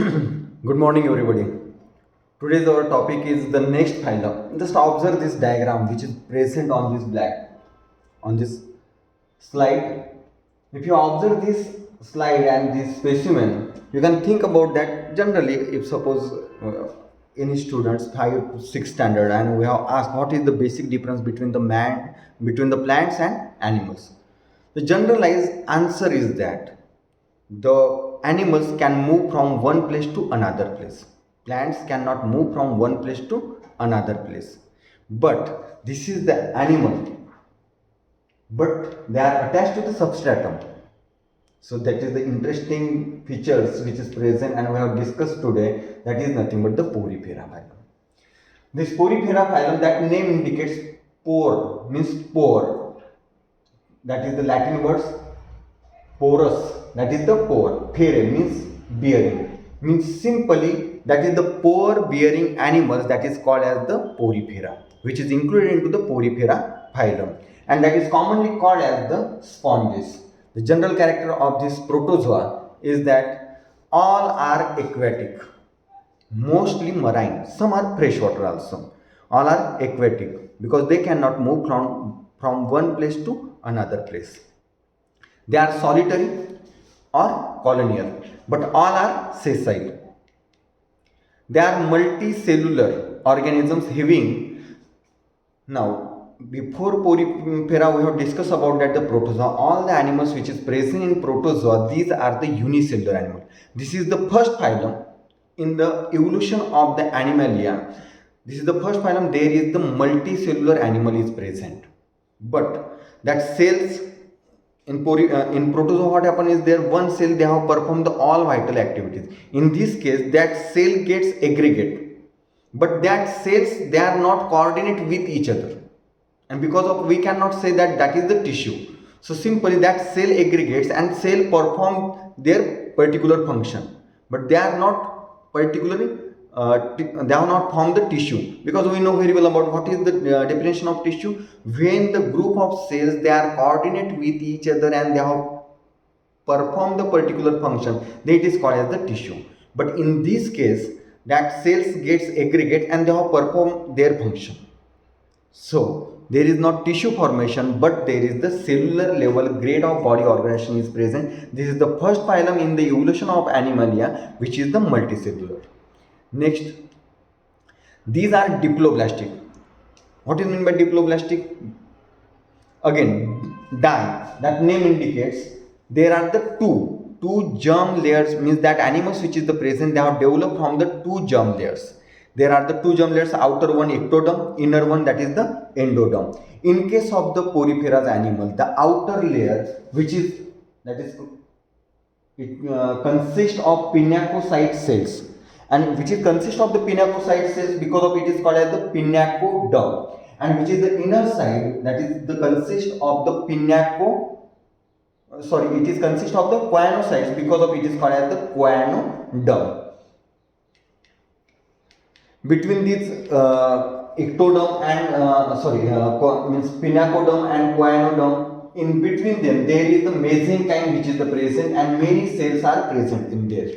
Good morning, everybody. Today's our topic is the next phylum. Just observe this diagram which is present on this on this slide. If you observe this slide and this specimen, you can think about that. Generally, if suppose any students 5 to 6 standard, and we have asked what is the basic difference between between the plants and animals. The generalized answer is that the animals can move from one place to another place. Plants cannot move from one place to another place. But this is the animal, but they are attached to the substratum. So that is the interesting features which is present and we have discussed today. That is nothing but the Porifera phylum. This Porifera phylum, that name indicates pore, means pore. That is the Latin words porous, that is the pore. Fere means bearing, means simply that is the pore bearing animals, that is called as the Porifera, which is included into the Porifera phylum, and that is commonly called as the sponges. The general character of this protozoa is that all are aquatic, mostly marine, some are freshwater also. All are aquatic because they cannot move from one place to another place. They are solitary or colonial, but all are sessile. They are multicellular organisms having. Now, before Porifera, we have discussed about that the protozoa. All the animals which is present in protozoa, these are the unicellular animals. This is the first phylum in the evolution of the Animalia. This is the first phylum. There is the multicellular animal is present, but that cells in protozoa, what happens is there one cell they have performed the all vital activities. In this case, that cell gets aggregate, but that cells they are not coordinate with each other, and because of we cannot say that that is the tissue. So simply that cell aggregates and cell perform their particular function, but they are not particularly they have not formed the tissue, because we know very well about what is the definition of tissue. When the group of cells they are coordinate with each other and they have performed the particular function, then it is called as the tissue. But in this case, that cells gets aggregate and they have performed their function. So there is not tissue formation, but there is the cellular level grade of body organization is present. This is the first phylum in the evolution of Animalia, which is the multicellular. Next, these are diploblastic. What is meant by diploblastic? Again, di, that name indicates there are the two germ layers, means that animals which is the present they have developed from the two germ layers. There are the two germ layers, outer one ectoderm, inner one that is the endoderm. In case of the Porifera's animal, the outer layer which is that is it consists of pinacocyte cells, and which is consist of the pinacocyte cells, because of it is called as the pinacoderm, and which is the inner side that is the consist of the it is consist of the choanocytes, because of it is called as the choanoderm. Between these ectoderm and means pinacoderm and choanoderm, in between them there is the mesenchyme which is the present, and many cells are present in there.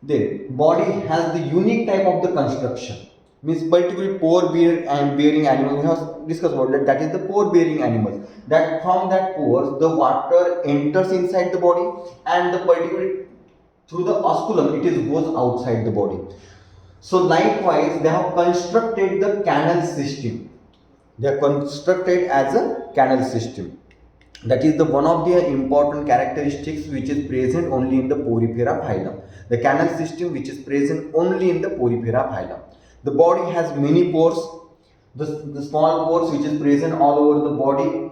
The body has the unique type of the construction, means particularly pore bearing animal. We have discussed about that. That is the pore bearing animals. That from that pores the water enters inside the body, and the particularly through the osculum it is goes outside the body. So likewise they have constructed the canal system. They are constructed as a canal system. That is the one of the important characteristics which is present only in the Porifera phylum. The canal system which is present only in the Porifera phylum. The body has many pores. The small pores which is present all over the body,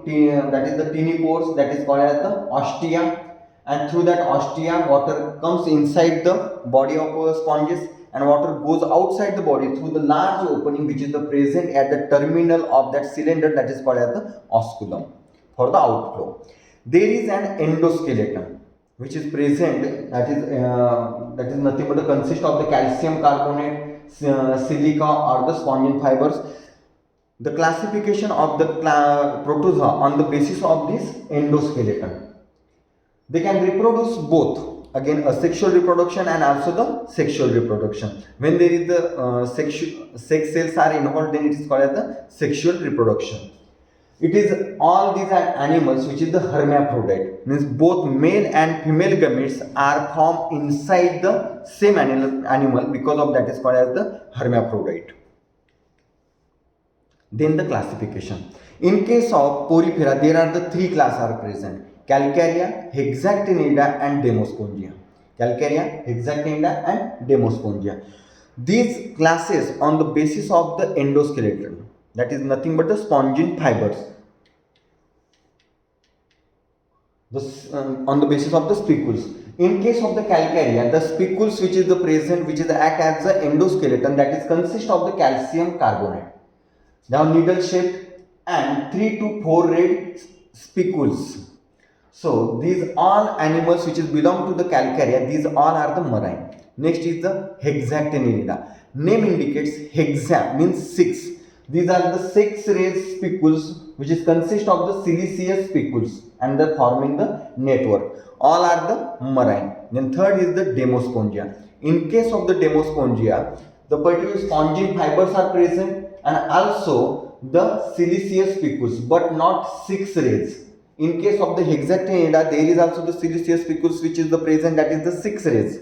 that is the teeny pores, that is called as the ostia. And through that ostia, water comes inside the body of sponges, and water goes outside the body through the large opening which is the present at the terminal of that cylinder, that is called as the osculum, for the outflow. There is an endoskeleton which is present, that is nothing but the consist of the calcium carbonate, silica or the spongin fibers. The classification of the protozoa on the basis of this endoskeleton. They can reproduce both again asexual reproduction and also the sexual reproduction. When there is the sex cells are involved, then it is called as the sexual reproduction. It is all these are animals which is the hermaphrodite, means both male and female gametes are formed inside the same animal, because of that is called as the hermaphrodite. Then the classification. In case of Porifera, there are the three classes are present: Calcarea, Hexactinida and Demospongia. Calcarea, Hexactinida and Demospongia. These classes on the basis of the endoskeleton, that is nothing but the spongin fibers, on the basis of the spicules. In case of the Calcarea, the spicules which is the present, which is act as the endoskeleton, that is consist of the calcium carbonate. They are needle shaped and 3 to 4 red spicules. So these all animals which is belong to the Calcarea, these all are the marine. Next is the Hexactinida. Name indicates hexa means 6. These are the 6 red spicules which is consist of the siliceous spicules and they forming the network. All are the marine. Then third is the Demospongia. In case of the Demospongia, the particular spongin fibers are present and also the siliceous spicules, but not 6 rays. In case of the Hexactinida, there is also the siliceous spicules which is the present, that is the 6 rays.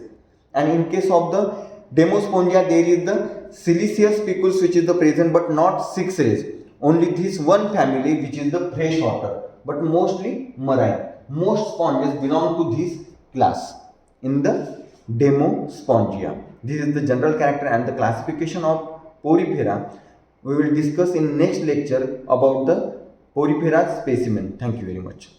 And in case of the Demospongia, there is the siliceous spicules which is the present, but not 6 rays. Only this one family which is the freshwater, but mostly marine. Most sponges belong to this class in the Demospongia. This is the general character and the classification of Porifera. We will discuss in next lecture about the Porifera specimen. Thank you very much.